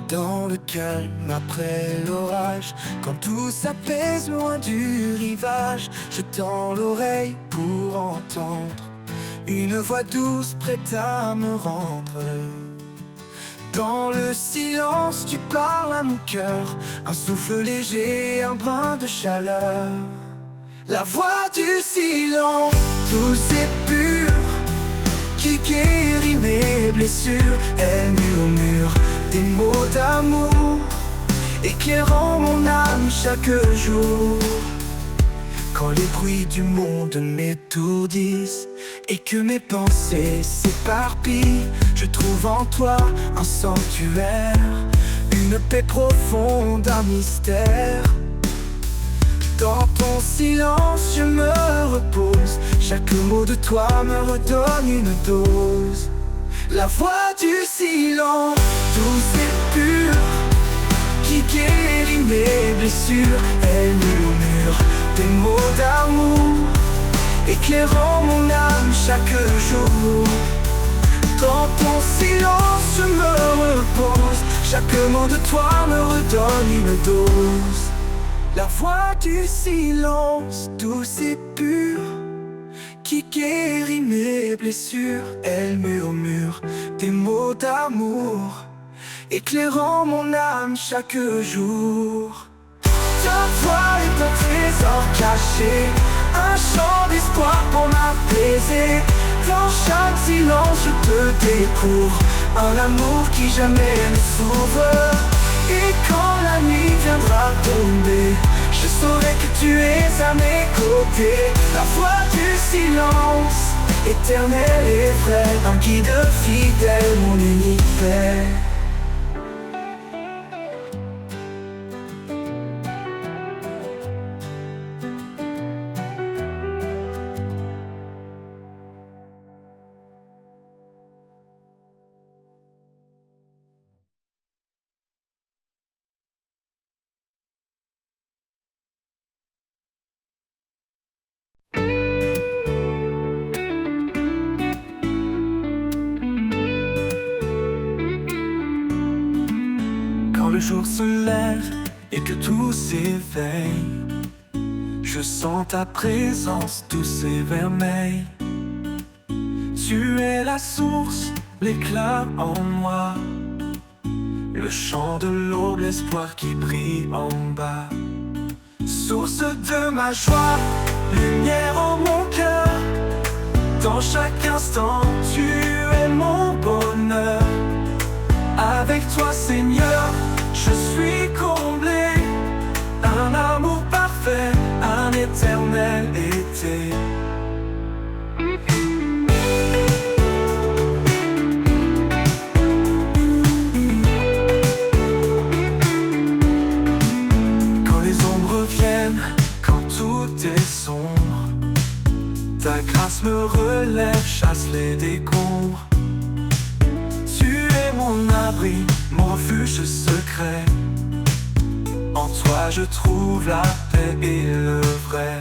dans le calme après l'orage. Quand tout s'apaise loin du rivage, je tends l'oreille pour entendre une voix douce prête à me rendre. Dans le silence, tu parles à mon cœur, un souffle léger, un brin de chaleur. La voix du silence, douce et pure, qui guérit mes blessures. Elle murmure des mots d'amour, éclairant mon âme chaque jour. Quand les bruits du monde m'étourdissent et que mes pensées s'éparpillent, je trouve en toi un sanctuaire, une paix profonde, un mystère. Dans ton silence je me repose, chaque mot de toi me redonne une dose. La voix du silence, douce et pure, qui guérit mes blessures. Elle murmure des mots d'amour, éclairant mon âme chaque jour. Dans ton silence je me repose, chaque mot de toi me redonne une dose. La voix du silence, douce et pure, qui guérit mes blessures. Elle murmure des mots d'amour, éclairant mon âme chaque jour. Ta voix est un trésor caché, un chant d'espoir pour m'apaiser. Dans chaque silence je te découvre un amour qui jamais ne s'ouvre. Et quand la nuit viendra tomber, je saurai que tu es à mes côtés. La voix du silence, éternelle et vraie, un guide fidèle, mon unique paix. Quand le jour se lève et que tout s'éveille, je sens ta présence douce et vermeille. Tu es la source, l'éclat en moi, le chant de l'aube, l'espoir qui brille en bas. Source de ma joie, lumière en mon cœur, dans chaque instant tu es mon bonheur. Avec toi Seigneur, je suis comblé, un amour parfait, un éternel été. Quand les ombres viennent, quand tout est sombre, ta grâce me relève, chasse les décombres. Tu es mon abri, mon refuge secret. En toi je trouve la paix et le vrai.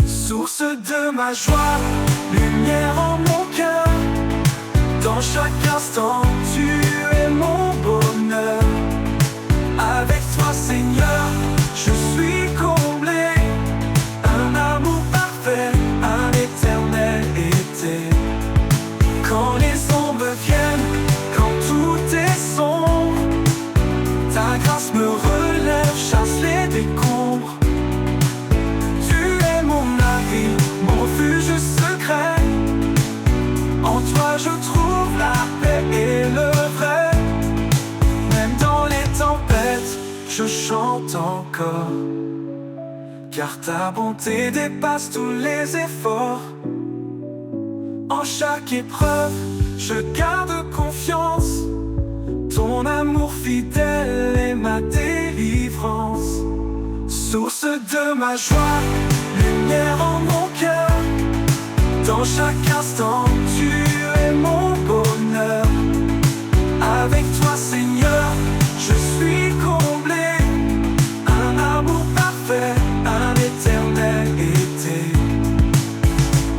Source de ma joie, lumière en mon cœur, dans chaque instant tu es mon bonheur. Avec toi Seigneur, je suis comblé, un amour parfait, un éternel été. Quand les ombres viennent, quand tout est sombre, ta grâce me relève, chasse les décombres. Tu es mon abri, mon refuge secret. En toi je trouve la paix et le vrai. Même dans les tempêtes, je chante encore, car ta bonté dépasse tous les efforts. En chaque épreuve, je garde confiance. Ton amour fidèle est ma délivrance. Source de ma joie, lumière en mon cœur, dans chaque instant tu es mon bonheur. Avec toi Seigneur, je suis comblé, un amour parfait, un éternel été.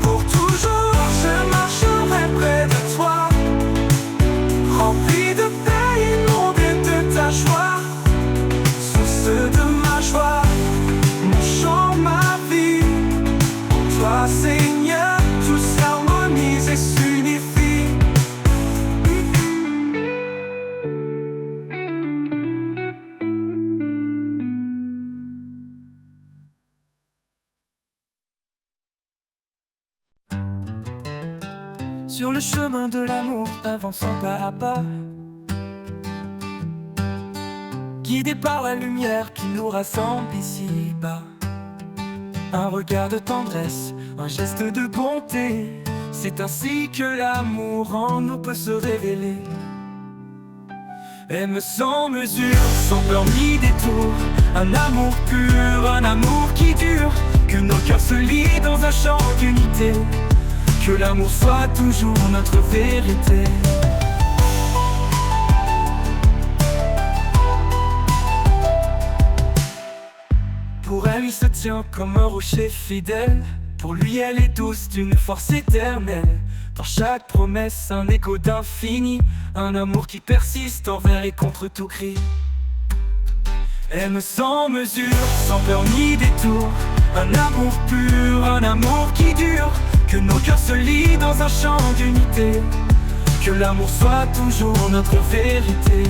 Pour toujours je marcherai près de toi, rempli de paix, inondé de sur le chemin de l'amour, avançant pas à pas, guidé par la lumière qui nous rassemble ici-bas. Un regard de tendresse, un geste de bonté, c'est ainsi que l'amour en nous peut se révéler. Aime sans mesure, sans peur ni détour, un amour pur, un amour qui dure, que nos cœurs se lient dans un chant d'unité, que l'amour soit toujours notre vérité. Pour elle, il se tient comme un rocher fidèle, pour lui elle est douce d'une force éternelle. Dans chaque promesse, un écho d'infini, un amour qui persiste envers et contre tout cri. Aime sans mesure, sans peur ni détour, un amour pur, un amour qui dure, que nos cœurs se lient dans un chant d'unité, que l'amour soit toujours notre vérité.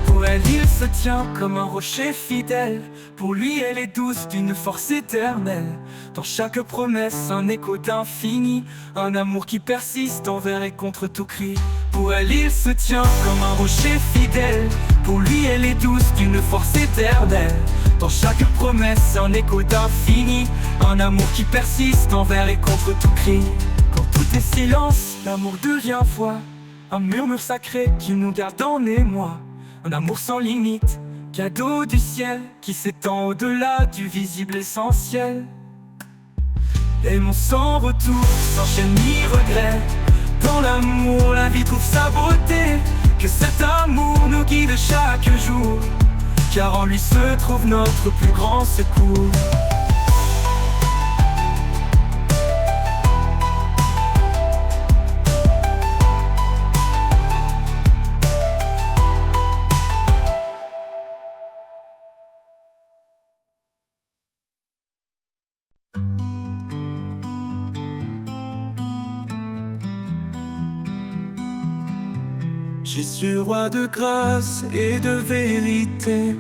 Pour elle, il se tient comme un rocher fidèle, pour lui elle est douce d'une force éternelle. Dans chaque promesse, un écho d'infini, un amour qui persiste envers et contre tout cri. Pour elle, il se tient comme un rocher fidèle, pour lui elle est douce d'une force éternelle. Dans chaque promesse, un écho d'infini, un amour qui persiste envers et contre tout cri. Quand tout est silence, l'amour devient voix, un murmure sacré qui nous garde en émoi. Un amour sans limite, cadeau du ciel, qui s'étend au-delà du visible essentiel. Aimons sans retour, sans chaîne ni regret. Dans l'amour, la vie trouve sa beauté. Que cet amour nous guide chaque jour, car en lui se trouve notre plus grand secours. Jésus, roi de grâce et de vérité,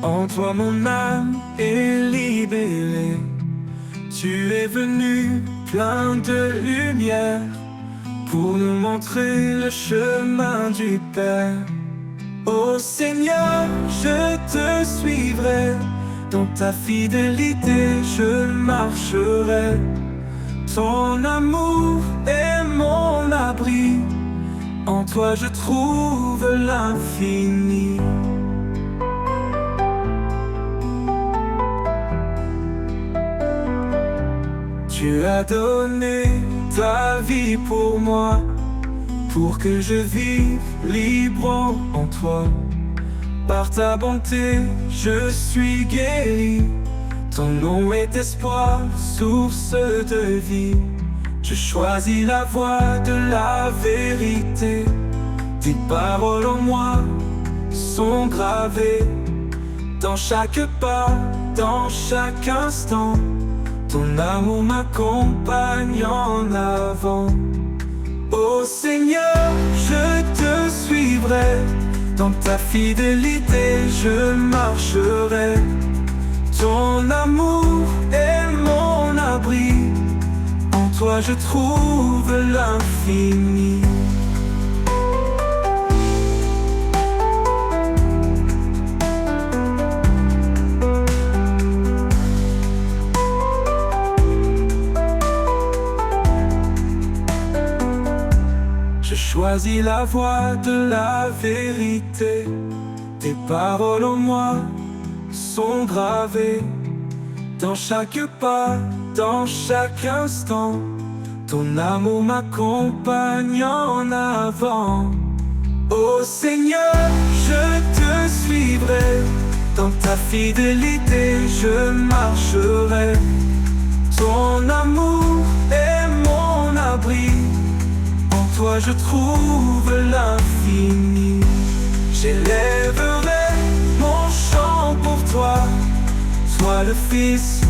en toi mon âme est libérée. Tu es venu plein de lumière, pour nous montrer le chemin du Père. Ô Seigneur, je te suivrai, dans ta fidélité je marcherai. Ton amour est mon abri, en toi je trouve l'infini. Tu as donné ta vie pour moi, pour que je vive libre en toi. Par ta bonté je suis guéri, ton nom est espoir, source de vie. Je choisis la voie de la vérité, tes paroles en moi sont gravées. Dans chaque pas, dans chaque instant, ton amour m'accompagne en avant. Ô Seigneur, je te suivrai, dans ta fidélité je marcherai. Ton amour est mon abri, en toi je trouve l'infini. Je choisis la voie de la vérité, tes paroles en moi sont gravées. Dans chaque pas, dans chaque instant, ton amour m'accompagne en avant. Ô Seigneur, je te suivrai, dans ta fidélité je marcherai. Ton amour est mon abri, en toi je trouve l'infini. J'élèverai mon chant pour toi, toi le Fils,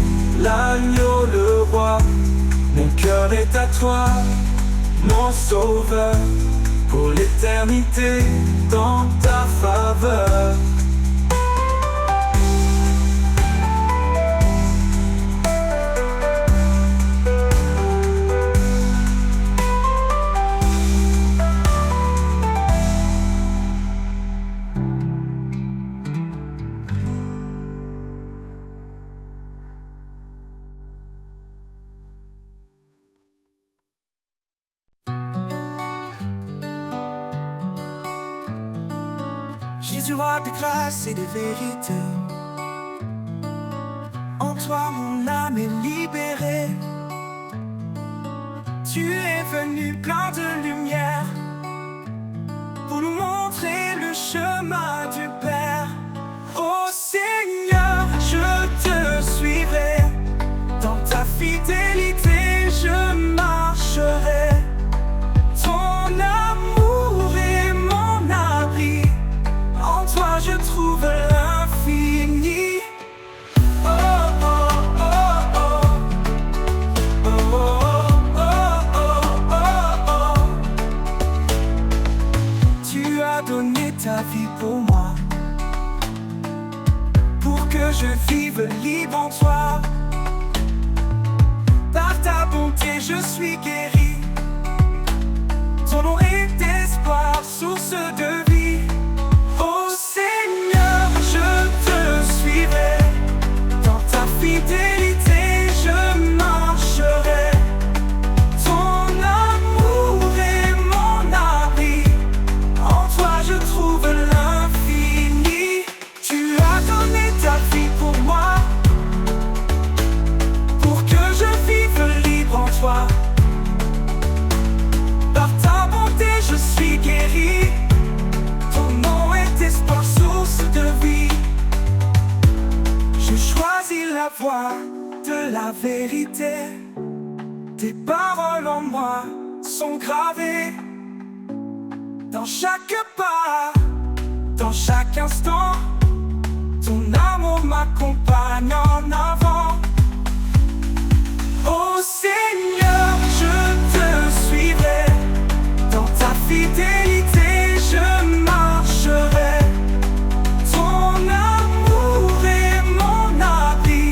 l'agneau, le roi. Mon cœur est à toi, mon sauveur, pour l'éternité dans ta faveur. du roi de grâce et de vérité. En toi mon âme est libérée. Tu es venu plein de lumière pour nous montrer le chemin du Père. Ô Seigneur, je te suivrai, dans ta fidélité je marcherai. Ton amour est mon abri, en toi je trouve l'infini. Oh, oh, oh, oh. Oh, oh, oh, oh, oh. Tu as donné ta vie pour moi, pour que je vive libre en toi. Par ta bonté je suis guéri. Ton nom est espoir, source de vie. Ô Seigneur, je te suivrai, dans ta fidélité je marcherai. Ton amour est mon abri, en toi je trouve l'infini. Tu as donné ta vie pour moi, pour que je vive libre en toi. Par ta bonté je suis guéri. Ton nom est espoir, source de vie. Je choisis la voie de la vérité. Tes paroles en moi sont gravées dans chaque pas, dans chaque instant. Ton amour m'accompagne en avant. Ô Seigneur, je te suivrai, dans ta fidélité je marcherai. Ton amour est mon abri,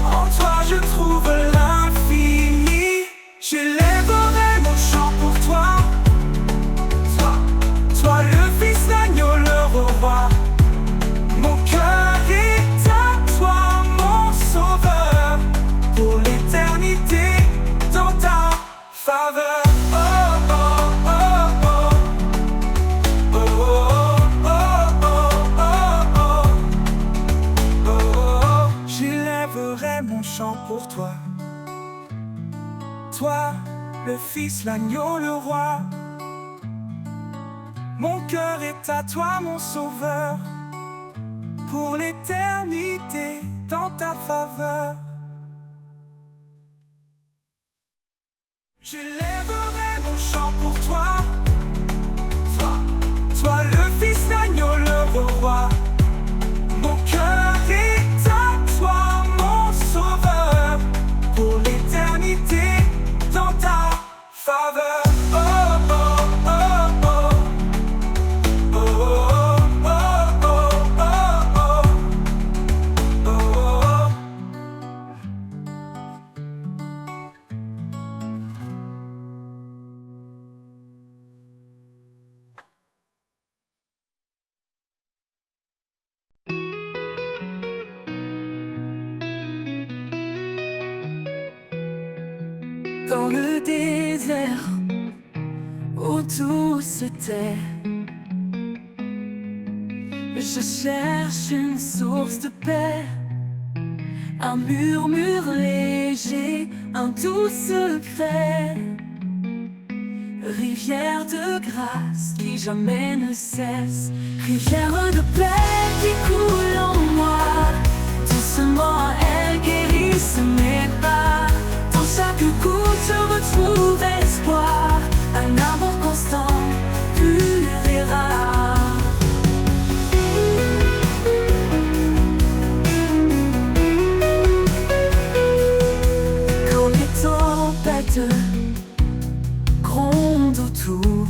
en toi je trouve l'infini. J'élèverai mon chant pour toi, toi le Fils d'agneau, le roi. Mon cœur est à toi, mon sauveur, pour l'éternité dans ta faveur. Oh, oh, oh, oh. Oh, oh, oh, oh, oh, oh. Oh, j'élèverai mon chant pour toi, toi, le Fils, l'agneau, le roi. Mon cœur est à toi, mon sauveur, pour l'éternité dans ta faveur. J'élèverai mon chant pour toi, toi le Fils d'agneau, le roi. Mon cœur est à toi, mon sauveur, pour l'éternité dans ta faveur. Oh, oh, oh, oh. Oh, oh, oh, oh, oh. Oh, oh. Dans le désert où tout se tait, je cherche une source de paix, un murmure léger, un doux secret. Rivière de grâce qui jamais ne cesse, rivière de paix qui coule en moi. Doucement elle guérisse mes pas. Dans chaque goutte je retrouve espoir, un amour constant, pur et rare. Quand les tempêtes grondent autour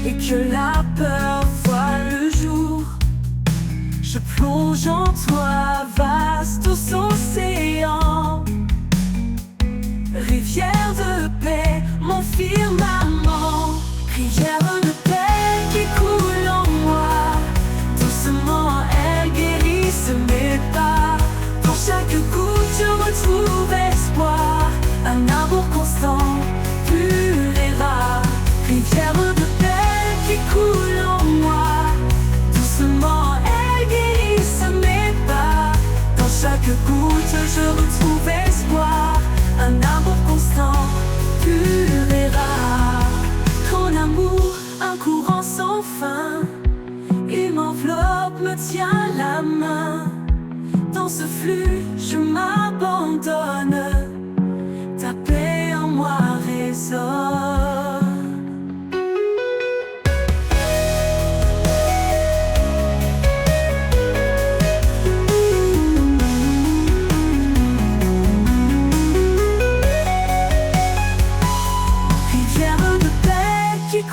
et que la peur voit le jour, je plonge en toi. chaque goutte je retrouve espoir, un amour constant, pur et rare. Ton amour, un courant sans fin, il m'enveloppe, me tient la main. Dans ce flux, je m'abandonne, ta paix en moi résonne.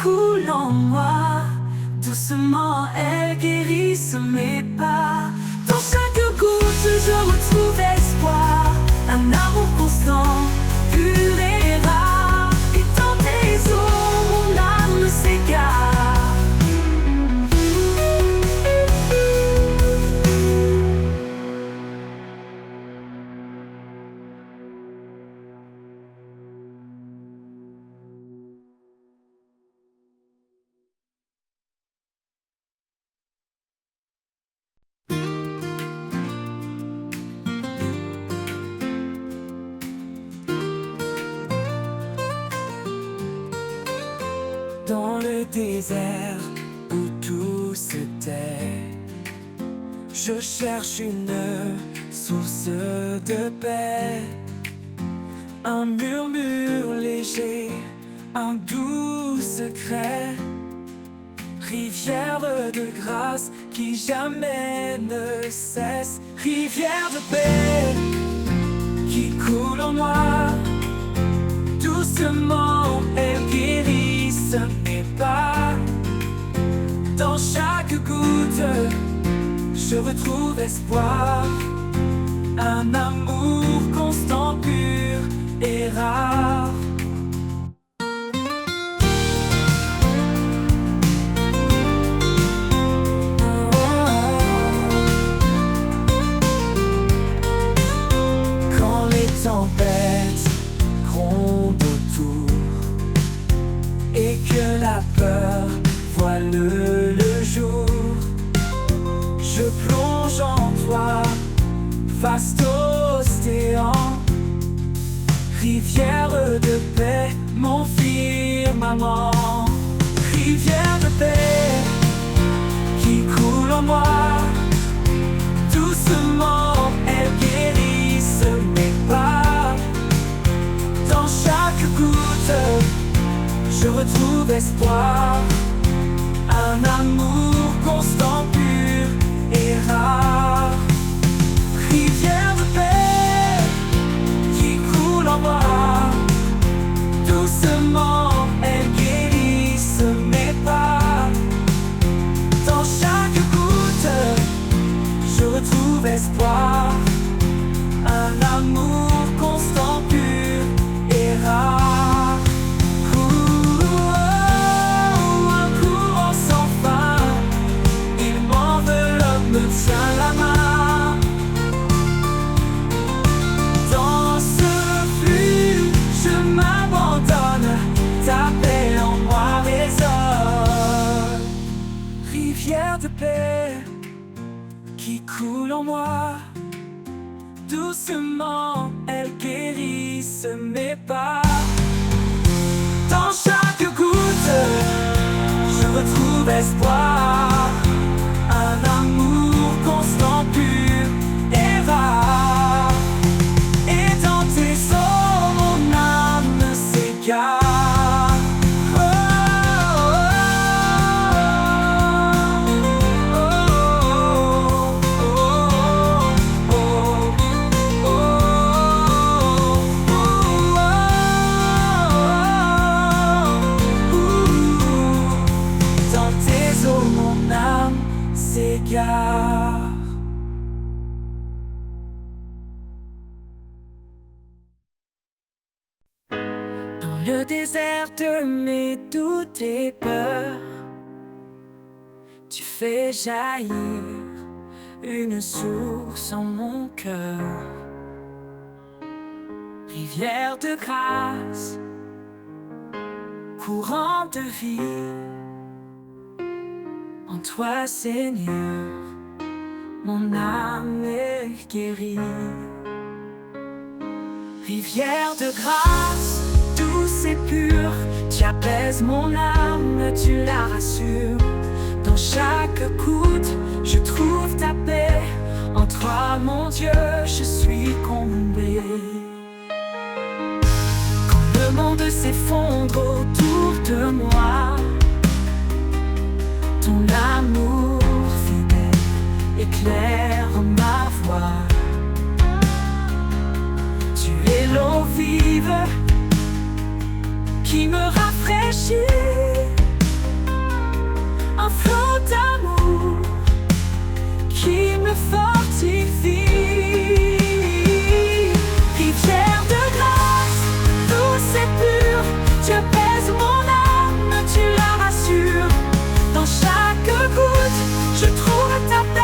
Coule en moi, doucement elle guérisse mes pas. Dans chaque goutte je retrouve espoir, un amour constant, pur et rare. Et dans tes eaux mon âme s'égare. Dans le désert où tout se tait, je cherche une source de paix. Un murmure léger, un doux secret, rivière de grâce qui jamais ne cesse. Rivière de paix qui coule en moi, doucement elle guérisse mes pas. Dans chaque goutte je retrouve espoir, un amour constant, pur et rare. Quand les tempêtes grondent autour et que la peur voile le jour, je plonge en toi, vaste océan, rivière de paix, mon firmament. Rivière de paix qui coule en moi, doucement elle guérisse mes pas. Dans chaque goutte je retrouve espoir, un amour constant, pur et rare. Rivière de paix qui coule en moi, doucement elle guérisse mes pas. Dans chaque goutte je retrouve espoir, un amour constant, pur et rare. Un courant sans fin, il m'enveloppe, me tient la main. Dans ce flux, je m'abandonne, ta paix en moi résonne. Rivière de paix qui coule en moi, doucement elle guérisse mes pas. Dans chaque goutte je retrouve espoir, un amour constant, pur et rare. Et dans tes eaux mon âme s'égare. Dans le désert de mes doutes et peurs, tu fais jaillir une source en mon cœur. Rivière de grâce, courant de vie, en toi Seigneur, mon âme est guérie. Rivière de grâce, douce et pure, tu apaises mon âme, tu la rassures. Dans chaque goutte, je trouve ta paix. En toi, mon Dieu, je suis comblé. Quand le monde s'effondre autour de moi, ton amour fidèle éclaire ma voie. Tu es l'eau vive qui me rafraîchit, un flot d'amour qui me fortifie. Rivière de grâce, douce et pure, tu apaises mon âme, tu la rassures. Dans chaque goutte, je trouve ta paix.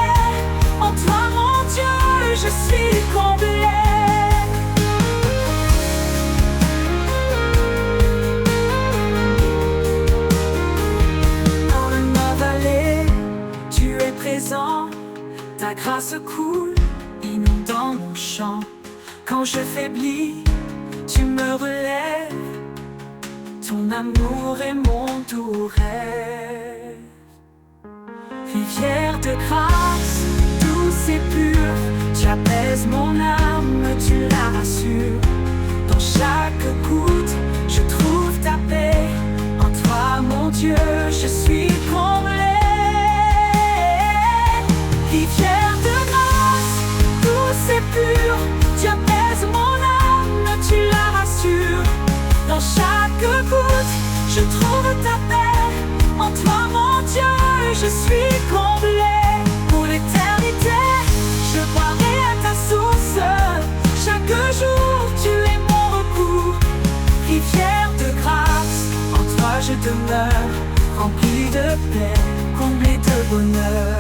En toi, mon Dieu, je suis comblé. Dans ma vallée, tu es présent. Ta grâce coule, inondant mon champ. Quand je faiblis, tu me relèves. Ton amour est mon doux rêve. Rivière de grâce, douce et pure, tu apaises mon âme, tu la rassures. Dans chaque goutte, je trouve ta paix. En toi, mon Dieu, je suis comblé. Rivière de grâce, douce et pure, tu apaises mon âme, tu la rassures. Dans chaque goutte, je trouve ta paix. En toi, mon Dieu, je suis comblé. Pour l'éternité, je boirai à ta source. Chaque jour, tu es mon recours. Rivière de grâce, en toi je demeure, rempli de paix, comblé de bonheur.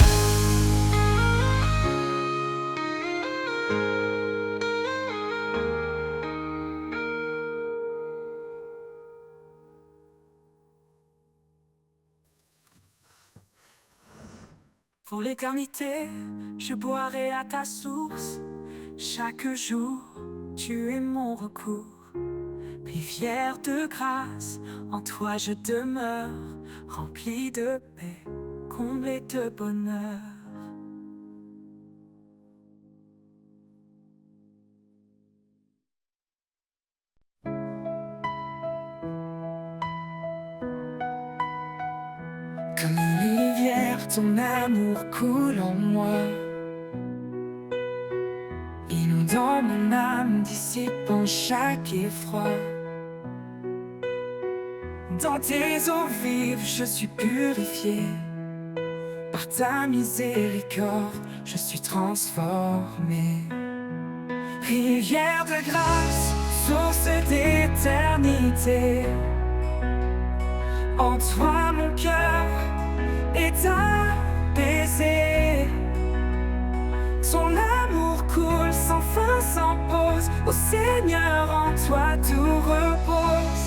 Pour l'éternité, je boirai à ta source. Chaque jour, tu es mon recours. Rivière de grâce, en toi je demeure, rempli de paix, comblé de bonheur. Comme une rivière, ton amour coule en moi, inondant mon âme, dissipant chaque effroi. Dans tes eaux vives, je suis purifié. Par ta miséricorde, je suis transformé. Rivière de grâce, source d'éternité. En toi mon cœur est apaisé. Ton amour coule sans fin, sans pause. Ô Seigneur, en toi tout repose.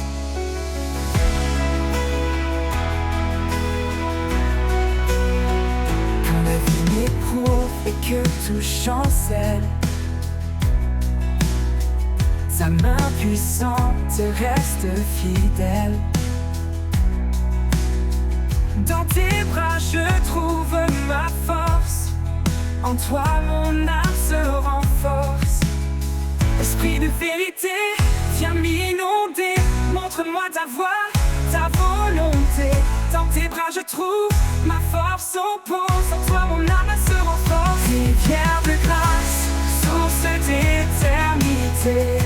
Quand la vie m'éprouve et que tout chancelle, sa main puissante reste fidèle. Dans tes bras je trouve ma force. En toi mon âme se renforce. Esprit de vérité, viens m'inonder. Montre-moi ta voie, ta volonté. Dans tes bras je trouve ma force au pose. En toi mon âme se renforce. Rivière de grâce, source d'éternité.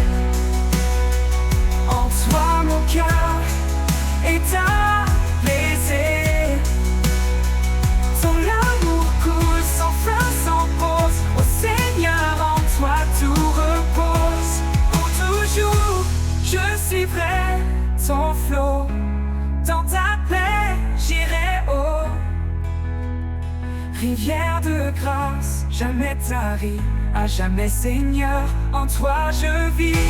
En toi mon cœur est apaisé. Ton amour coule sans fin, sans pause. Ô Seigneur, en toi tout repose. Pour toujours, je suivrai ton flot. Dans ta paix, j'irai haut. Rivière de grâce, jamais tarie, à jamais Seigneur, en toi je vis.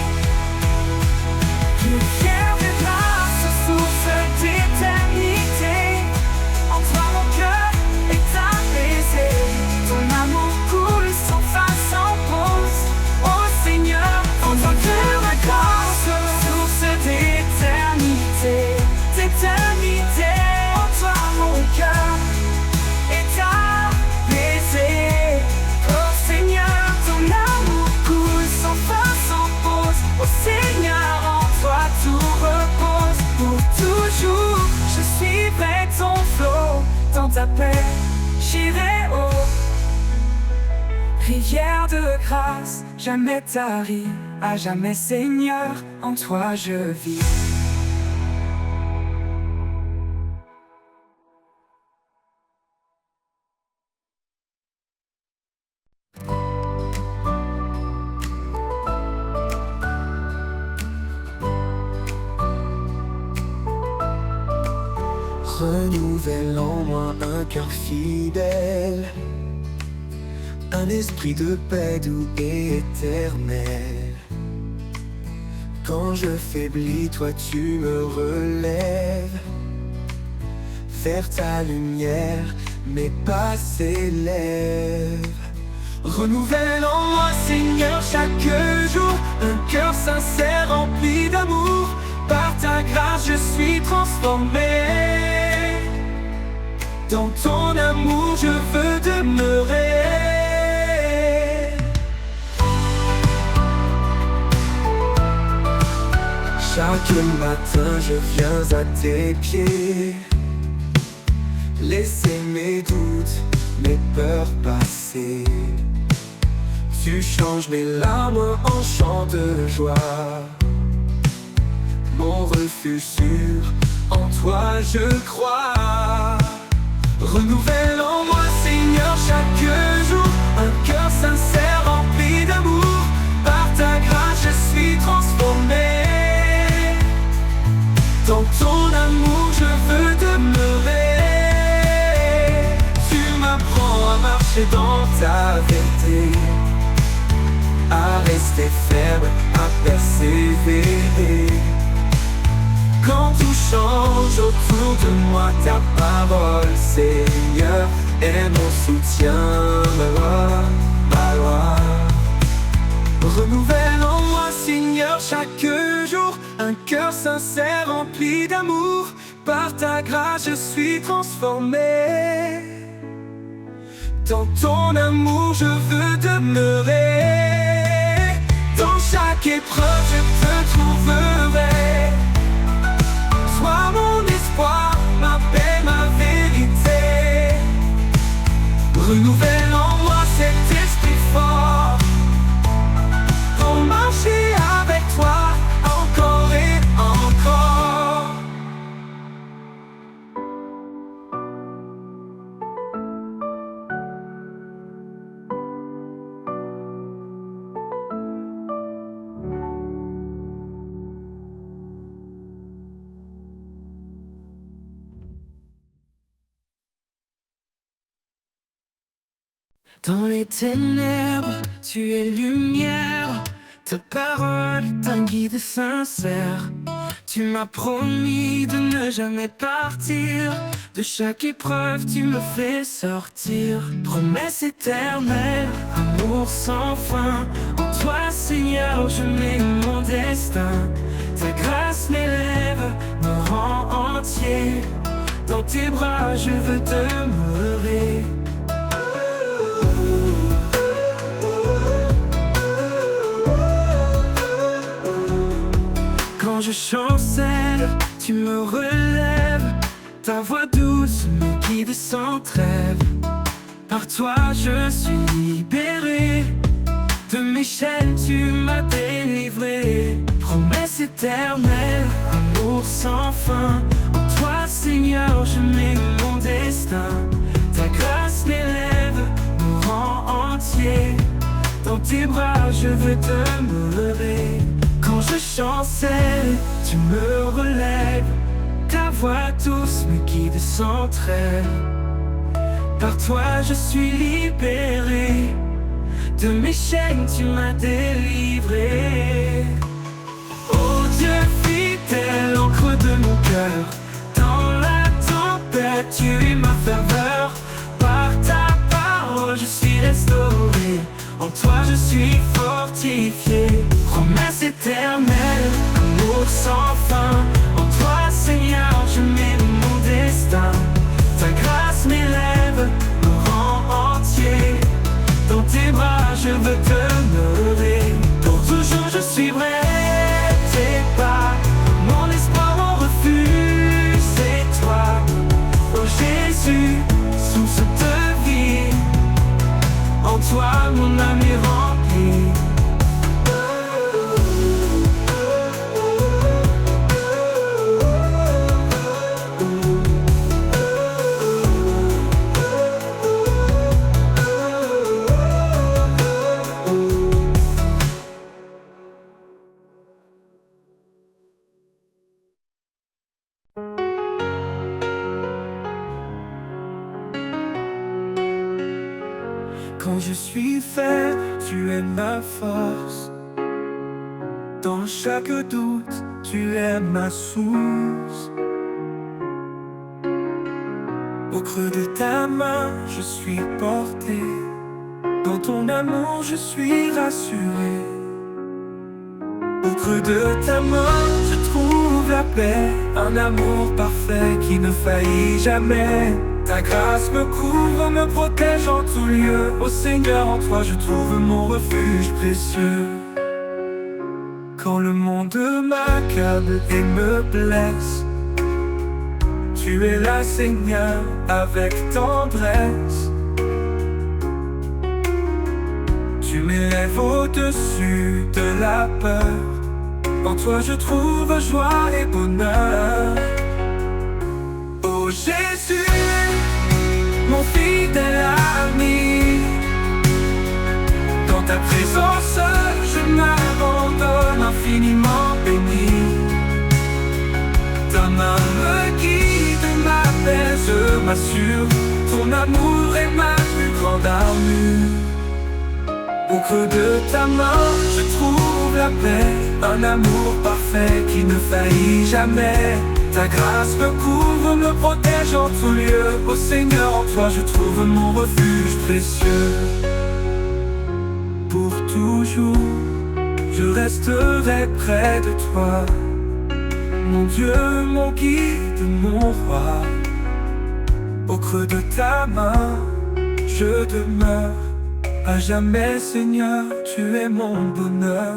Rivière de grâce, source d'éternité. En toi mon cœur est apaisé. Ton amour sa paix, j'irai haut. Rivière de grâce, jamais tarie, à jamais Seigneur, en toi je vis. Renouvelle en moi un cœur fidèle, un esprit de paix doux et éternel. Quand je faiblis, toi tu me relèves. Vers ta lumière, mes pas s'élèvent. Renouvelle en moi, Seigneur, chaque jour un cœur sincère rempli d'amour. Par ta grâce, je suis transformé. Dans ton amour, je veux demeurer. Chaque matin, je viens à tes pieds. Laisser mes doutes, mes peurs passer. Tu changes mes larmes en chants de joie. Mon refuge sûr, en toi je crois. Renouvelle en moi, Seigneur, chaque jour un cœur sincère rempli d'amour. Par ta grâce, je suis transformé. Dans ton amour, je veux demeurer. Tu m'apprends à marcher dans ta vérité, à rester ferme, à persévérer. Quand tout change autour de moi, ta parole, Seigneur, est mon soutien, ma loi. Renouvelle en moi, Seigneur, chaque jour un cœur sincère rempli d'amour. Par ta grâce, je suis transformé. Dans ton amour, je veux demeurer. Dans chaque épreuve, je te trouverai. Sois mon espoir, ma paix, ma vérité. Renouvelle en moi cet esprit fort pour marcher avec toi encore et encore. Dans les ténèbres, tu es lumière. Ta parole est un guide sincère. Tu m'as promis de ne jamais partir. De chaque épreuve, tu me fais sortir. Promesse éternelle, amour sans fin. En toi, Seigneur, je mets mon destin. Ta grâce m'élève, me rend entier. Dans tes bras, je veux demeurer. Quand je chancelle, tu me relèves. Ta voix douce me guide sans trêve. Par toi je suis libéré. De mes chaînes tu m'as délivré. Promesse éternelle, amour sans fin. En toi Seigneur je mets mon destin. Ta grâce m'élève, me rend entier. Dans tes bras je veux demeurer. Quand je chancelle, tu me relèves. Ta voix douce me guide sans trêve. Par toi je suis libéré. De mes chaînes tu m'as délivré. Oh Dieu fidèle, encre de mon cœur. Dans la tempête tu es ma ferveur. Par ta parole je suis restauré. En toi je suis fortifié. Promesse éternelle, amour sans fin. En toi Seigneur je mets mon destin. Ta grâce m'élève, me rend entier. Dans tes bras je veux demeurer. Pour toujours je suivrai tes pas. Mon espoir, mon refuge, c'est toi. Oh Jésus, je suis faible, tu es ma force. Dans chaque doute, tu es ma source. Au creux de ta main, je suis porté. Dans ton amour, je suis rassuré. Au creux de ta main, je trouve la paix. Un amour parfait qui ne faillit jamais. Ta grâce me couvre, me protège en tout lieu. Ô Seigneur, en toi je trouve mon refuge précieux. Quand le monde m'accable et me blesse, tu es là, Seigneur, avec tendresse. Tu m'élèves au-dessus de la peur. En toi je trouve joie et bonheur. Oh Jésus, mon fidèle ami, dans ta présence je m'abandonne infiniment béni. Ta main me guide, m'apaise, m'assure. Ton amour est ma plus grande armure. Au creux de ta main, je trouve la paix. Un amour parfait qui ne faillit jamais. Ta grâce me couvre, me protège en tout lieu. Ô Seigneur, en toi je trouve mon refuge précieux. Pour toujours, je resterai près de toi. Mon Dieu, mon guide, mon roi. Au creux de ta main, je demeure. À jamais, Seigneur, tu es mon bonheur.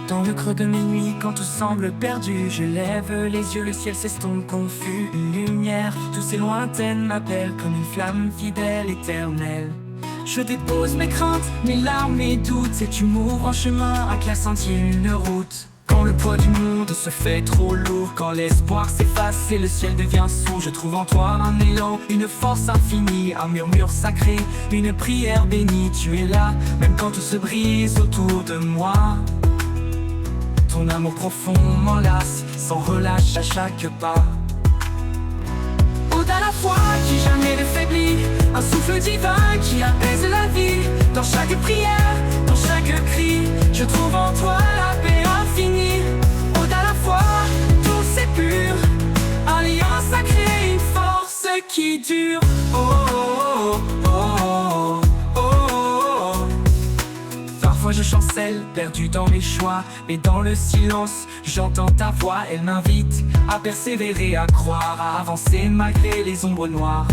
Dans le creux de mes nuits, quand tout semble perdu, je lève les yeux, le ciel s'estompe confus. Une lumière, tous ces lointaines m'appellent comme une flamme fidèle, éternelle. Je dépose mes craintes, mes larmes, mes doutes, et tu m'ouvres en chemin, un clair sentier, une route. Quand le poids du monde se fait trop lourd, quand l'espoir s'efface et le ciel devient sourd, je trouve en toi un élan, une force infinie, un murmure sacré, une prière bénie. Tu es là, même quand tout se brise autour de moi. Ton amour profond m'enlace, sans relâche à chaque pas. Ode à la foi qui jamais ne faiblit, un souffle divin qui apaise la vie. Dans chaque prière, dans chaque cri, je trouve en toi la paix infinie. Ode à la foi, douce et pure, un lien sacré, une force qui dure. Oh, oh, oh, oh, oh, oh, oh. Parfois je chancelle, perdu dans mes choix, mais dans le silence, j'entends ta voix. Elle m'invite à persévérer, à croire, à avancer malgré les ombres noires.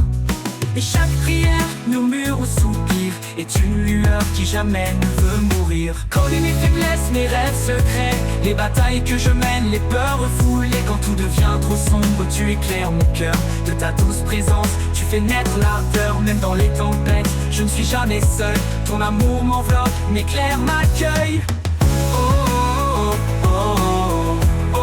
Et chaque prière, murmure ou soupir est une lueur qui jamais ne veut mourir. Quand mes faiblesses, mes rêves secrets, les batailles que je mène, les peurs refoulées, quand tout devient trop sombre, tu éclaires mon cœur. De ta douce présence, tu fais naître l'ardeur, même dans les tempêtes, je ne suis jamais seul. Ton amour m'enveloppe, m'éclaire, m'accueille. Oh, oh, oh, oh, oh, oh,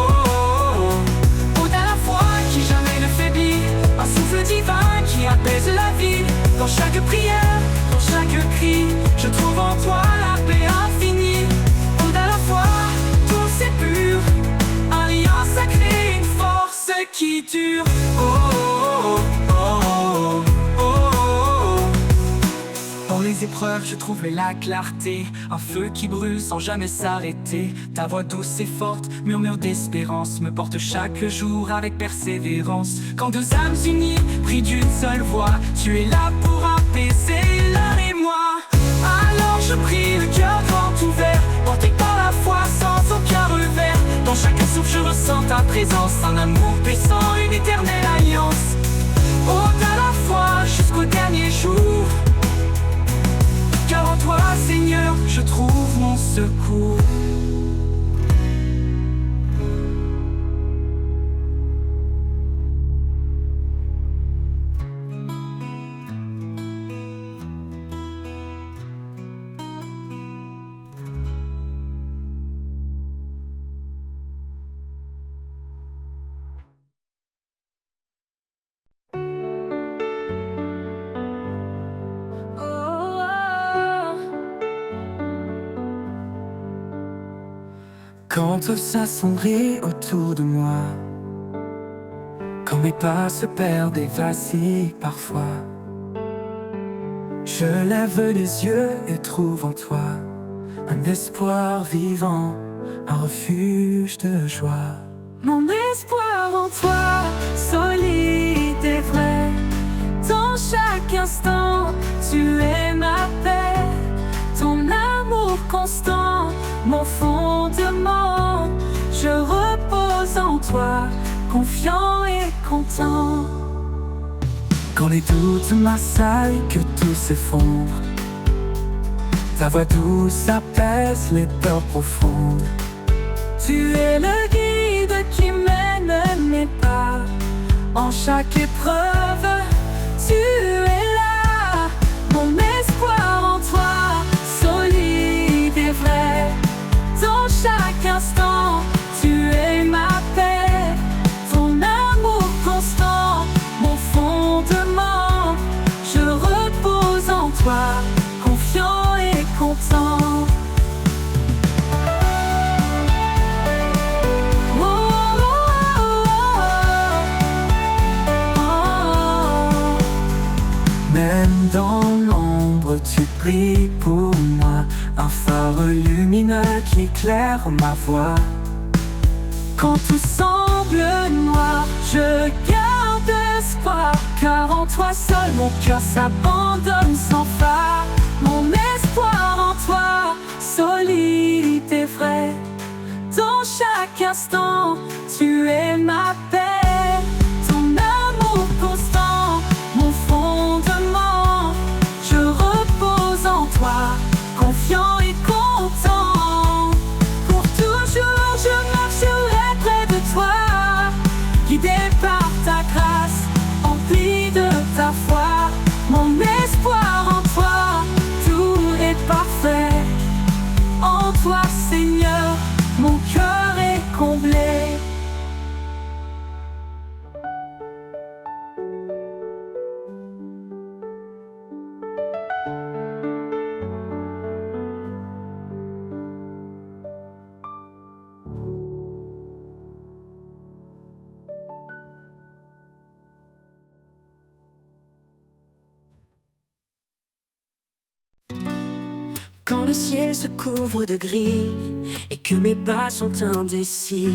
oh. Ode à la foi qui jamais ne faiblit, un souffle divin qui apaise la vie. Dans chaque prière, dans chaque cri, je trouve en toi la paix infinie. Ode à la foi, douce et pure, un lien sacré, une force qui dure. Oh, oh, oh, oh, oh, oh, oh. Dans les épreuves, je trouve la clarté, un feu qui brûle sans jamais s'arrêter. Ta voix douce et forte, murmure d'espérance, me porte chaque jour avec persévérance. Quand deux âmes unies, pris d'une seule voix, tu es là pour apaiser l'un et moi. Alors je prie, le cœur grand ouvert, porté par la foi sans aucun revers. Dans chaque souffle je ressens ta présence, un amour puissant, une éternelle alliance. Ode à la foi jusqu'au dernier jour, car en toi, Seigneur, je trouve mon secours. Quand tout s'assombrit autour de moi, quand mes pas se perdent et vacillent parfois, je lève les yeux et trouve en toi un espoir vivant, un refuge de joie. Mon espoir en toi, solide et vrai. Dans chaque instant, tu es ma paix. Ton amour constant, mon fondement. Je repose en toi, confiant et content. Quand les doutes m'assaillent, que tout s'effondre, ta voix douce apaise les peurs profondes. Tu es le guide qui mène mes pas. En chaque épreuve, tu es là. Mon espoir en toi, solide et vrai. Dans chaque instant, tu es ma paix. Ton amour constant, mon fondement. Je repose en toi, confiant et content. Même dans l'ombre, tu brilles pour moi, un phare lumineux qui éclaire ma voie. Quand tout semble noir, je garde espoir, car en toi seul mon cœur s'abandonne sans phare. Mon espoir en toi, solide et vrai. Dans chaque instant, tu es ma paix. Ton amour constant, mon fondement. Je repose en toi, confiant et content. Pour toujours, je marcherai près de toi, guidé par ta grâce, empli de ta foi. Mon espoir en toi, tout est parfait. En toi, Seigneur, mon cœur est comblé. Quand le ciel se couvre de gris et que mes pas sont indécis,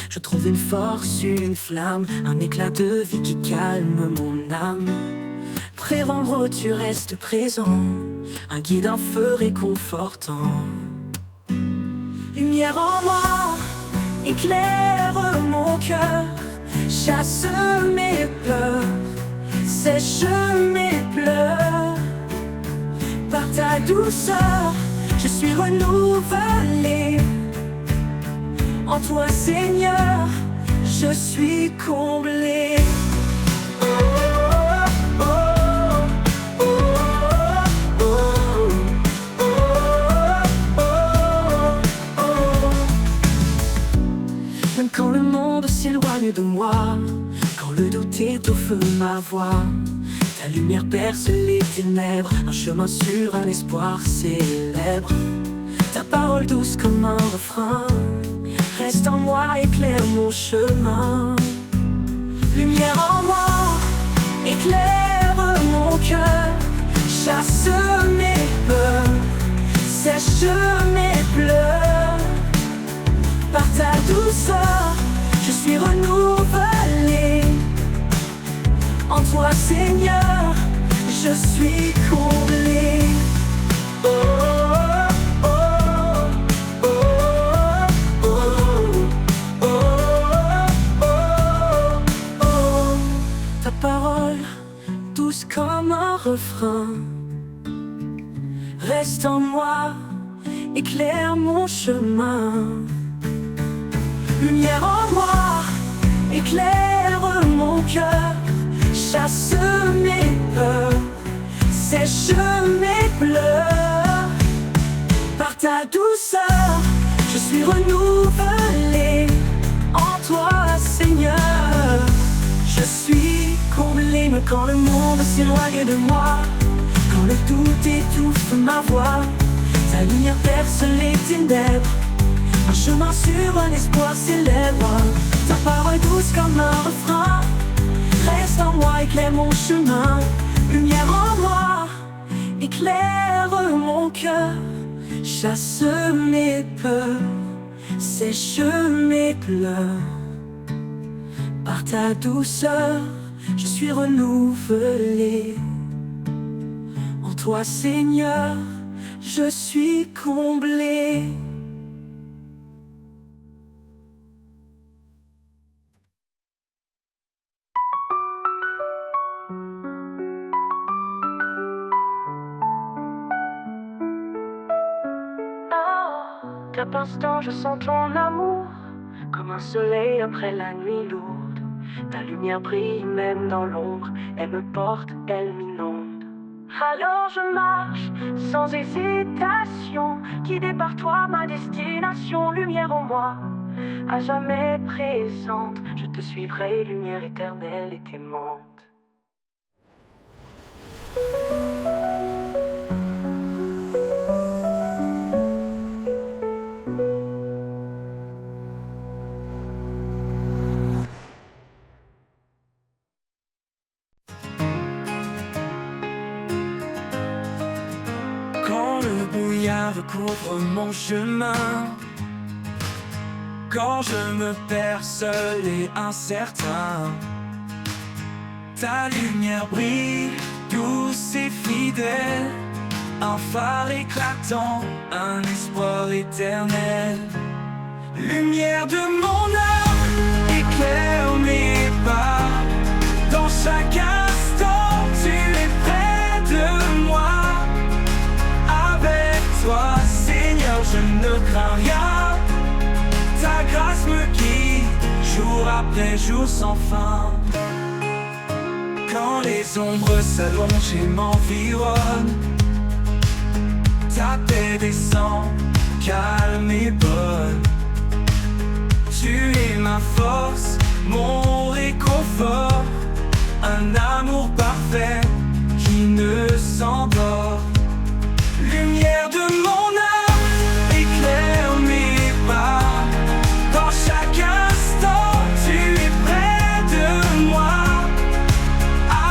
je trouve une force, une flamme, un éclat de vie qui calme mon âme. Près en haut, tu restes présent, un guide, un feu réconfortant. Lumière en moi, éclaire mon cœur, chasse mes peurs, sèche mes pleurs. Par ta douceur, je suis renouvelé. En toi, Seigneur, je suis comblé. Oh, oh, oh, oh, oh, oh, oh, oh. Même quand le monde s'éloigne de moi, quand le doute étouffe ma voix, ta lumière perce les ténèbres, un chemin sûr, un espoir célèbre. Ta parole douce comme un refrain reste en moi, éclaire mon chemin. Lumière en moi, éclaire mon cœur, chasse mes peurs, sèche mes pleurs. Par ta douceur, je suis renouvelé. En toi, Seigneur, je suis comblé. Oh, oh, oh, oh, oh, oh, oh, oh. Ta parole, douce comme un refrain, reste en moi, éclaire mon chemin. Lumière en moi, éclaire mon cœur, chasse mes peurs, sèche mes pleurs. Par ta douceur, je suis renouvelé. En toi, Seigneur, je suis comblé. Mais quand le monde s'éloigne de moi, quand le doute étouffe ma voix, ta lumière perce les ténèbres, Un chemin sur un espoir célèbre. Ta parole douce comme un refrain. Reste en moi, éclaire mon chemin. Lumière en moi, éclaire mon cœur. Chasse mes peurs, sèche mes pleurs. Par ta douceur, je suis renouvelé. En toi, Seigneur, je suis comblé. Chaque instant je sens ton amour, comme un soleil après la nuit lourde. Ta lumière brille même dans l'ombre, elle me porte, elle m'inonde. Alors je marche sans hésitation, guidé par toi ma destination. Lumière en moi, à jamais présente, je te suivrai, lumière éternelle et aimante. Quand le brouillard recouvre mon chemin, quand je me perds seul et incertain, ta lumière brille, douce et fidèle, un phare éclatant, un espoir éternel. Lumière de mon âme, éclaire mes pas, dans chaque instant tu es près de moi. Toi, Seigneur, je ne crains rien. Ta grâce me guide, jour après jour sans fin. Quand les ombres s'allongent et m'environnent, ta paix descend, calme et bonne. Tu es ma force, mon réconfort, un amour parfait qui ne s'endort. Lumière de mon âme, éclaire mes pas, dans chaque instant tu es près de moi.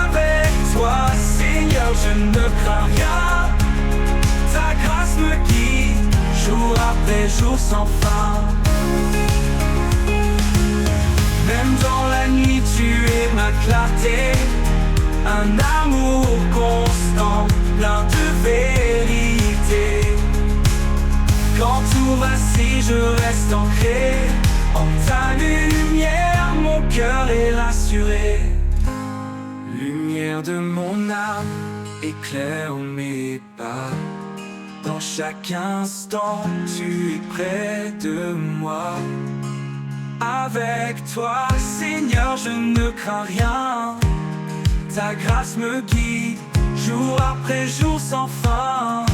Avec toi, Seigneur, je ne crains rien. Ta grâce me guide, jour après jour sans fin. Même dans la nuit tu es ma clarté, un amour constant, plein de vérité. Quand tout vacille, je reste ancré en ta lumière, mon cœur est rassuré. Lumière de mon âme, éclaire mes pas. Dans chaque instant, tu es près de moi. Avec toi, Seigneur, je ne crains rien. Ta grâce me guide, jour après jour sans fin.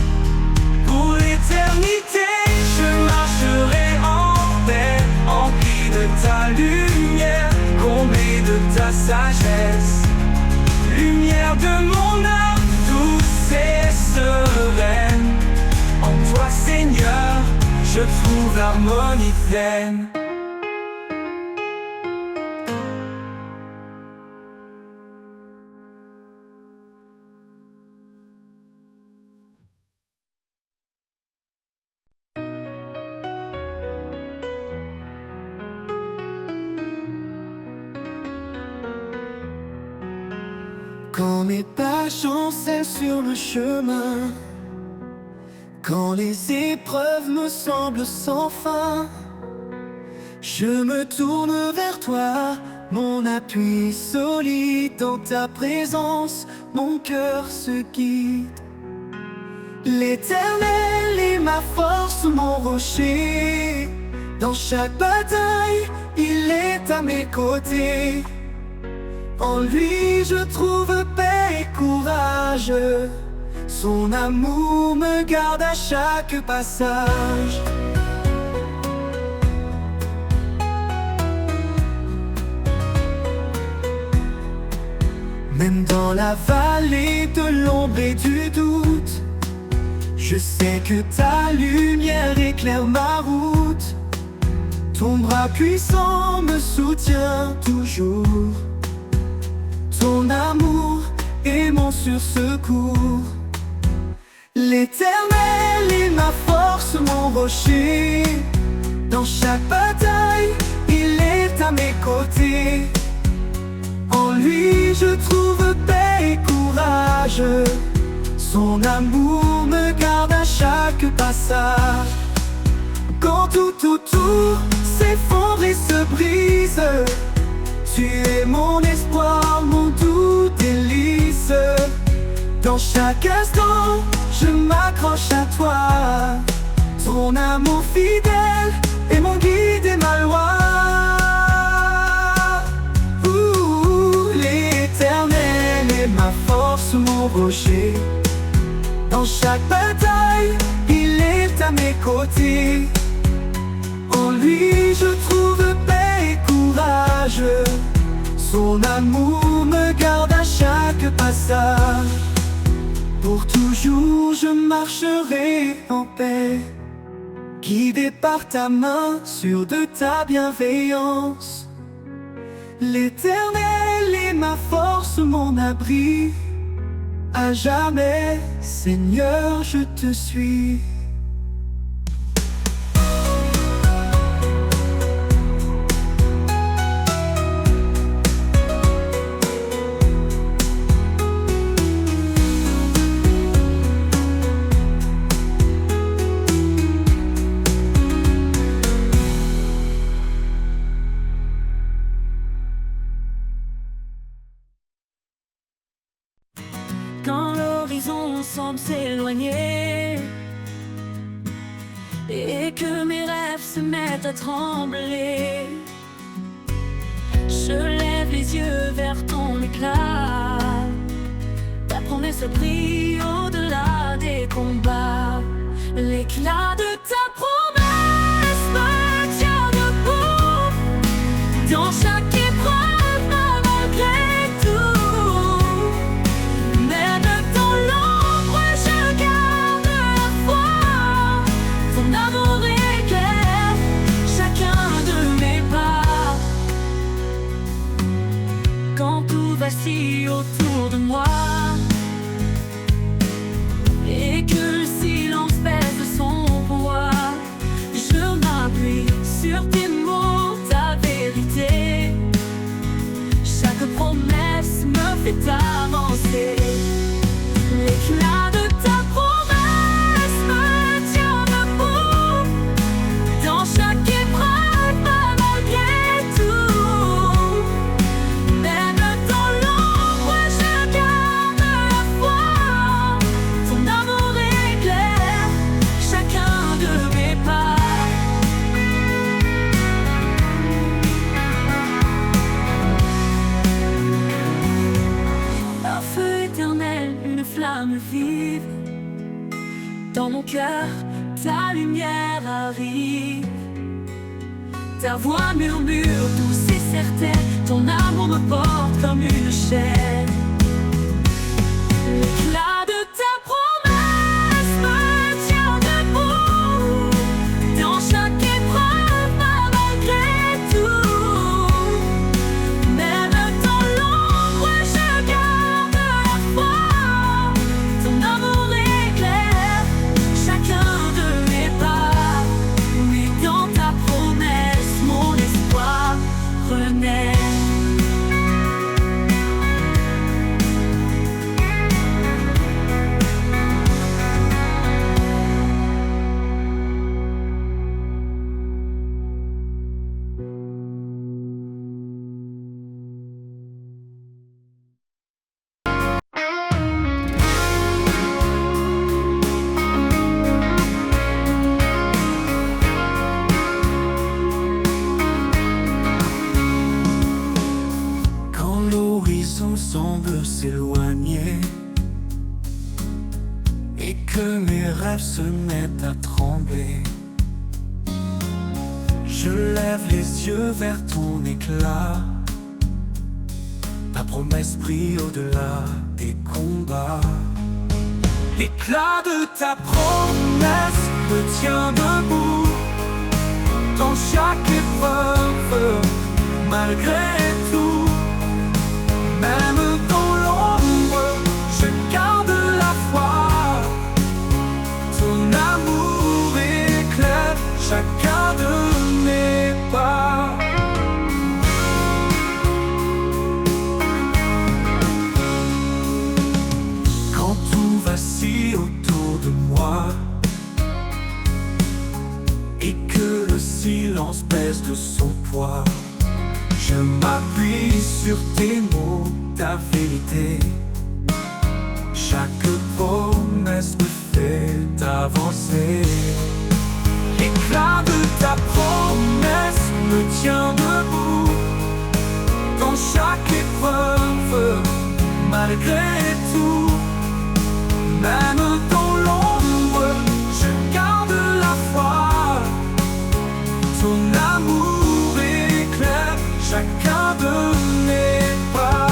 Pour l'éternité, je marcherai en paix, empli de ta lumière, comblé de ta sagesse. Lumière de mon âme, douce et sereine. En toi, Seigneur, je trouve l'harmonie pleine. Quand mes pas chancellent sur le chemin, quand les épreuves me semblent sans fin, je me tourne vers toi, mon appui solide. Dans ta présence, mon cœur se guide. L'Éternel est ma force, mon rocher. Dans chaque bataille, il est à mes côtés. En lui je trouve paix et courage. Son amour me garde à chaque passage. Même dans la vallée de l'ombre et du doute, je sais que ta lumière éclaire ma route. Ton bras puissant me soutient toujours. Ton amour est mon sursecours. L'Éternel est ma force, mon rocher. Dans chaque bataille, il est à mes côtés. En lui je trouve paix et courage. Son amour me garde à chaque passage. Quand tout autour s'effondre et se brise, tu es mon espoir, mon doux délice. Dans chaque instant, je m'accroche à toi. Ton amour fidèle est mon guide et ma loi. L'Éternel est ma force, mon rocher. Dans chaque bataille, il est à mes côtés. En lui je trouve paix et courage. Son amour me garde à chaque passage. Pour toujours je marcherai en paix, guidé par ta main, sûr de ta bienveillance. L'Éternel est ma force, mon abri. À jamais, Seigneur, je te suis. Quand l'horizon semble s'éloigner et que mes rêves se mettent à trembler, je lève les yeux vers ton éclat. Ta promesse brille au-delà des combats. L'éclat de ta promesse me tient debout dans chaque épreuve, malgré tout. Même dans l'ombre, je garde la foi. Ton amour éclaire chacun de mes pas. Quand tout vacille autour de moi et que le silence pèse son poids, je m'appuie sur tes mots, ta vérité. Chaque promesse me fait avancer. L'éclat de ta promesse me tient debout dans chaque épreuve, malgré tout. Même dans l'ombre, je garde la foi. Ton amour éclaire chacun de mes pas. Un feu éternel, une flamme vive. Dans mon cœur, ta lumière arrive. Ta voix murmure douce et certaine. Ton amour me porte comme une chaîne. L'éclat de ta promesse me tient debout dans chaque épreuve, malgré tout. Même dans l'ombre, je garde la foi. Ton amour éclaire chacun de mes pas. Oui, dans ta promesse, mon espoir renaît. Quand l'horizon semble s'éloigner et que mes rêves se mettent à trembler, je lève les yeux vers ton éclat. Ta promesse brille au-delà des combats. L'éclat de ta promesse me tient debout dans chaque épreuve, malgré tout. Même dans l'ombre, je garde la foi. Ton amour éclaire chacun de mes pas. Quand tout vacille autour de moi et que le silence pèse de son poids, je m'appuie sur tes mots, ta vérité. Chaque promesse me fait avancer. L'éclat de ta promesse me tient debout dans chaque épreuve, malgré tout. Même dans l'ombre, je garde la foi. Ton amour éclaire chacun de mes pas.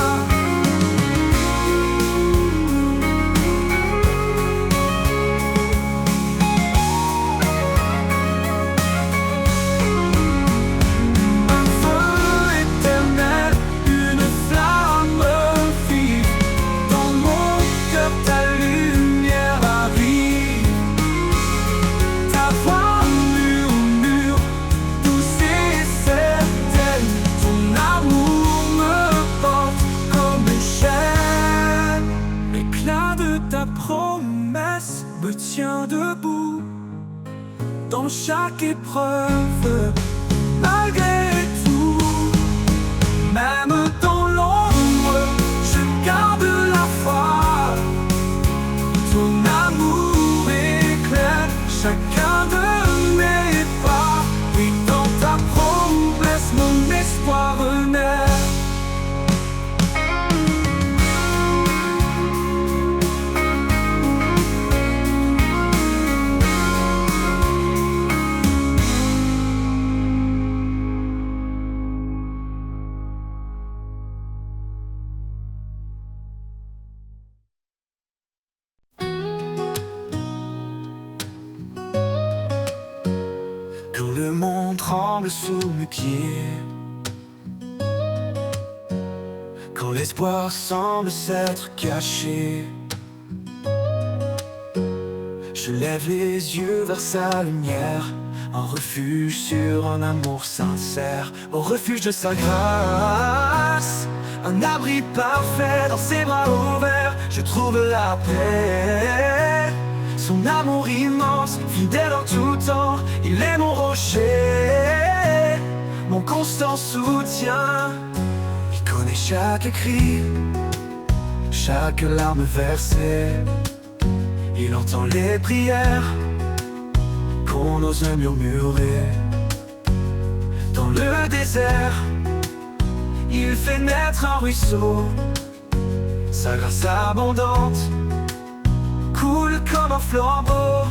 Un feu éternel, une flamme vive. Dans mon cœur ta lumière arrive. Ta voix murmure, douce et certaine. Ton amour me porte comme une chaîne. L'éclat de ta promesse me tient debout dans chaque épreuve, malgré tout. Même dans l'ombre, je garde la foi. Ton amour éclaire chacun de mes pas. Oui, dans ta promesse, mon espoir renaît. Quand le monde tremble sous mes pieds, quand l'espoir semble s'être caché, je lève les yeux vers sa lumière, un refuge sur un amour sincère, au refuge de sa grâce, un abri parfait dans ses bras ouverts, je trouve la paix. Son amour immense, fidèle en tout temps, il est mon rocher, mon constant soutien. Il connaît chaque cri, chaque larme versée. Il entend les prières qu'on ose murmurer. Dans le désert, il fait naître un ruisseau. Sa grâce abondante coule comme un flambeau.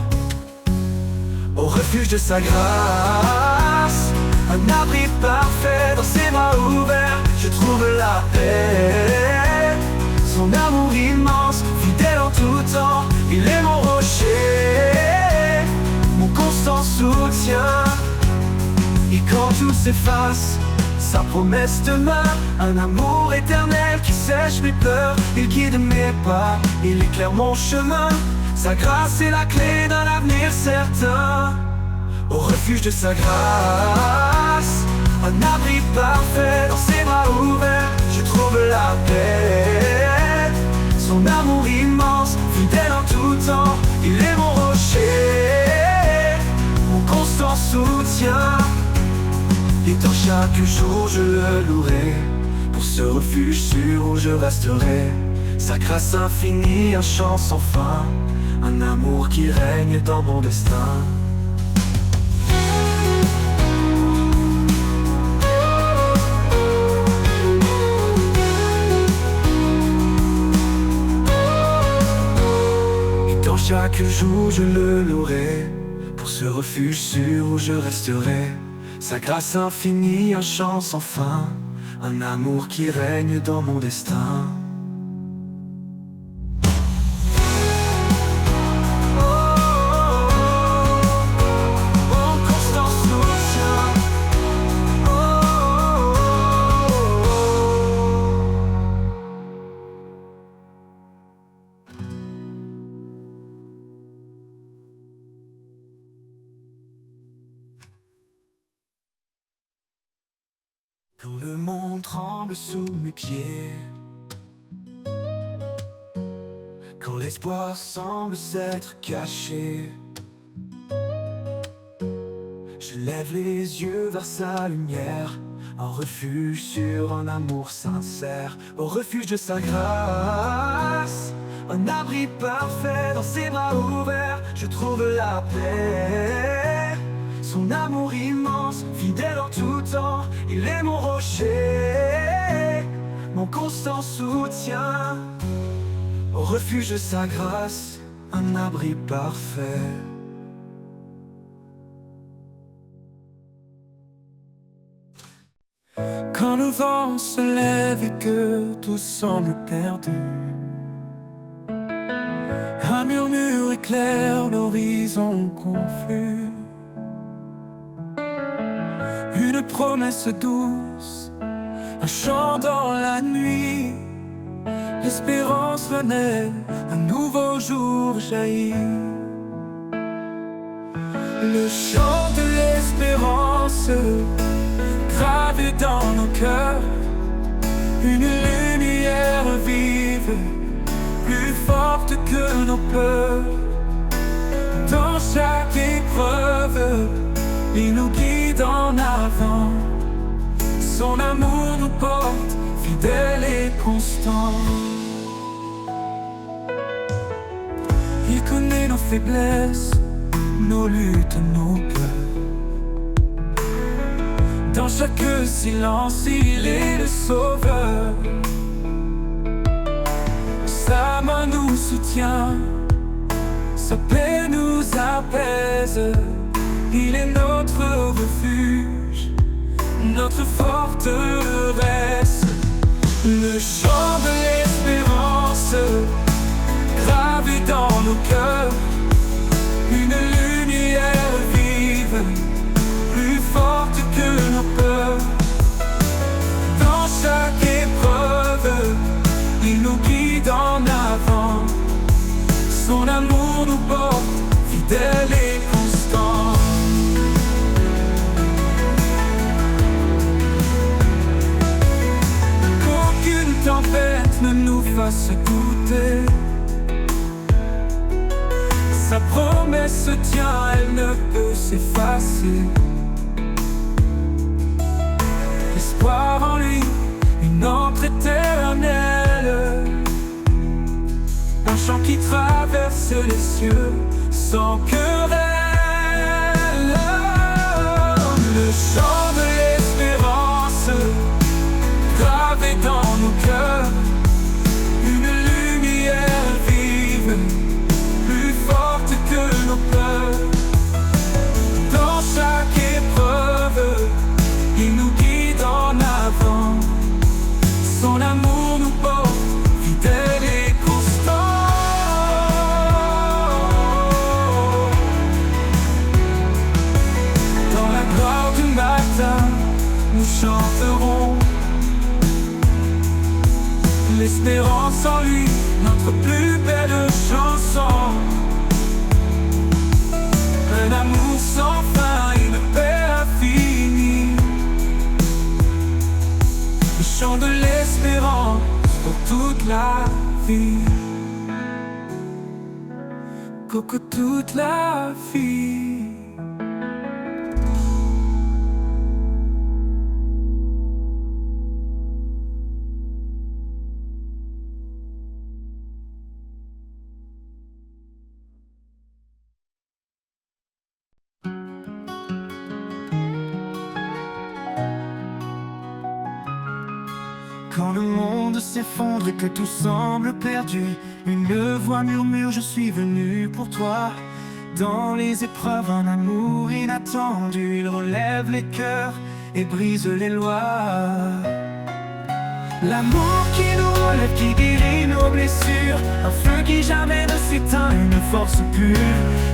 Au refuge de sa grâce, un abri parfait dans ses bras ouverts, je trouve la paix. Son amour immense, fidèle en tout temps, il est mon rocher, mon constant soutien. Et quand tout s'efface, sa promesse demeure, un amour éternel qui sèche mes pleurs. Il guide mes pas, il éclaire mon chemin. Sa grâce est la clé d'un avenir certain. Au refuge de sa grâce, un abri parfait dans ses bras ouverts, je trouve la paix. Son amour immense, fidèle en tout temps, il est mon rocher, mon constant soutien. Et dans chaque jour je le louerai, pour ce refuge sûr où je resterai. Sa grâce infinie, un chant sans fin, un amour qui règne dans mon destin. Et dans chaque jour je le louerai, pour ce refuge sûr où je resterai. Sa grâce infinie, un chant sans fin, un amour qui règne dans mon destin. Mon constant soutien, Quand le monde tremble sous mes pieds, quand l'espoir semble s'être caché, je lève les yeux vers sa lumière, un refuge sur un amour sincère, au refuge de sa grâce, un abri parfait dans ses bras ouverts, je trouve la paix. Son amour immense, fidèle en tout temps, il est mon rocher, mon constant soutien, au refuge de sa grâce, un abri parfait. Quand le vent se lève et que tout semble perdu, un murmure éclaire l'horizon confus. Une promesse douce, un chant dans la nuit. L'espérance renaît, un nouveau jour jaillit. Le chant de l'espérance gravé dans nos cœurs, une lumière vive, plus forte que nos peurs. Dans chaque épreuve, il nous guide en avant. Son amour nous porte, fidèle et constant. Il connaît nos faiblesses, nos luttes, nos peurs. Dans chaque silence, il est le sauveur. Sa main nous soutient, sa paix nous apaise. Il est notre refuge, notre forteresse. Le chant de l'espérance gravé dans nos cœurs, une lumière vive, plus forte que nos peurs. Dans chaque épreuve, il nous guide en avant. Son amour nous porte, fidèle et constant. Qu'aucune tempête ne nous fasse douter. Sa promesse tient, elle ne peut s'effacer. L'espoir en lui, une ombre éternelle. Un chant qui traverse les cieux sans querelle. Le chant de l'espérance gravé dans nos cœurs, une lumière vive, plus forte que nos peurs. Dans chaque épreuve, il nous guide en avant. Son amour nous porte, fidèle et constant. Dans la gloire du matin, nous chanterons l'espérance en lui, notre plus belle chanson. Un amour sans fin, une paix infinie. Le chant de l'espérance pour toute la vie. Coco, toute la vie. Quand le monde s'effondre et que tout semble perdu, une voix murmure: je suis venu pour toi. Dans les épreuves, un amour inattendu, il relève les cœurs et brise les lois. L'amour qui nous relève, qui guérit nos blessures, un feu qui jamais ne s'éteint, une force pure.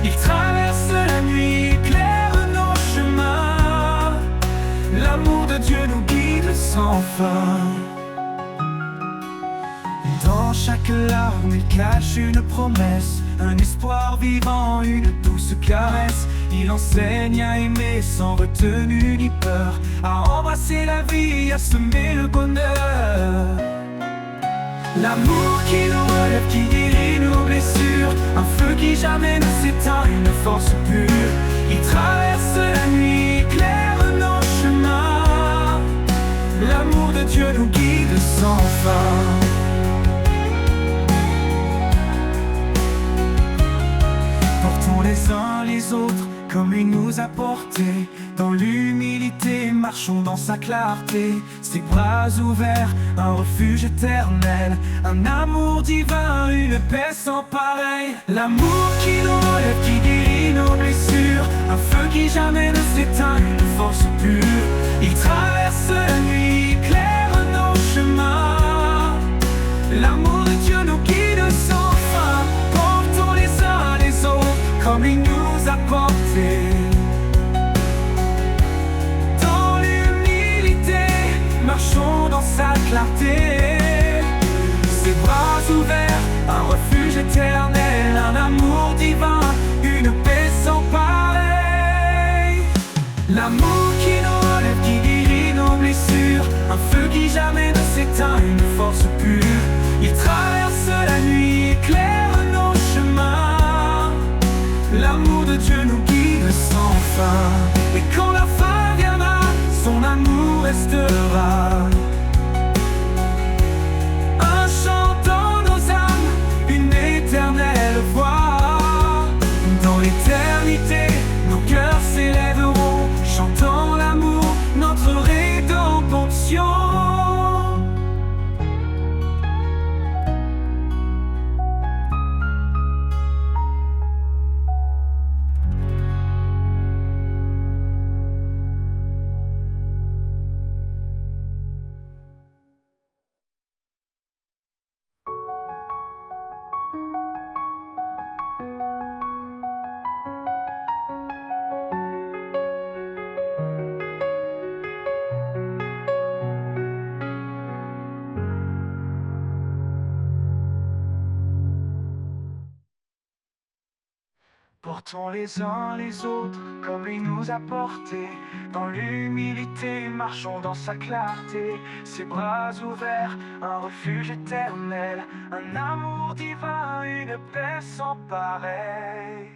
Il traverse la nuit, éclaire nos chemins. L'amour de Dieu nous guide sans fin. Dans chaque larme, il cache une promesse, un espoir vivant, une douce caresse. Il enseigne à aimer sans retenue ni peur, à embrasser la vie, à semer le bonheur. L'amour qui nous relève, qui guérit nos blessures, un feu qui jamais ne s'éteint, une force pure, qui traverse la nuit, éclaire nos chemins. L'amour de Dieu nous guide sans fin. Portons les uns les autres comme il nous a portés. Dans l'humilité, marchons dans sa clarté. Ses bras ouverts, un refuge éternel, un amour divin, une paix sans pareil. L'amour qui nous relève, qui guérit nos blessures, un feu qui jamais ne s'éteint, une force pure. Il traverse la nuit, éclaire nos chemins. L'amour de Dieu nous guide sans fin. Portons les uns les autres comme il nous a portés. Dans l'humilité, marchons dans sa clarté. Ses bras ouverts, un refuge éternel, un amour divin, une paix sans pareil. L'amour qui nous relève, qui guérit nos blessures, un feu qui jamais ne s'éteint, une force pure. Il traverse la nuit, éclaire nos chemins. L'amour de Dieu nous guide sans fin. Et quand la fin viendra, son amour restera. Un chant dans nos âmes, une éternelle voix. Dans l'éternité, nos cœurs s'élèveront, chantant l'amour, notre rédemption. Portons les uns les autres comme il nous a portés. Dans l'humilité, marchons dans sa clarté. Ses bras ouverts, un refuge éternel, un amour divin, une paix sans pareil.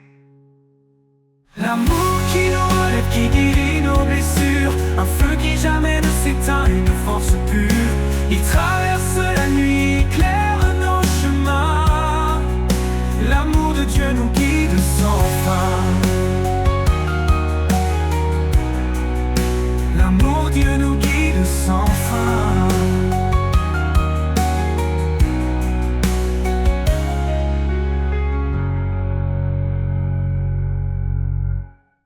L'amour qui nous relève, qui guérit nos blessures, un feu qui jamais ne s'éteint, une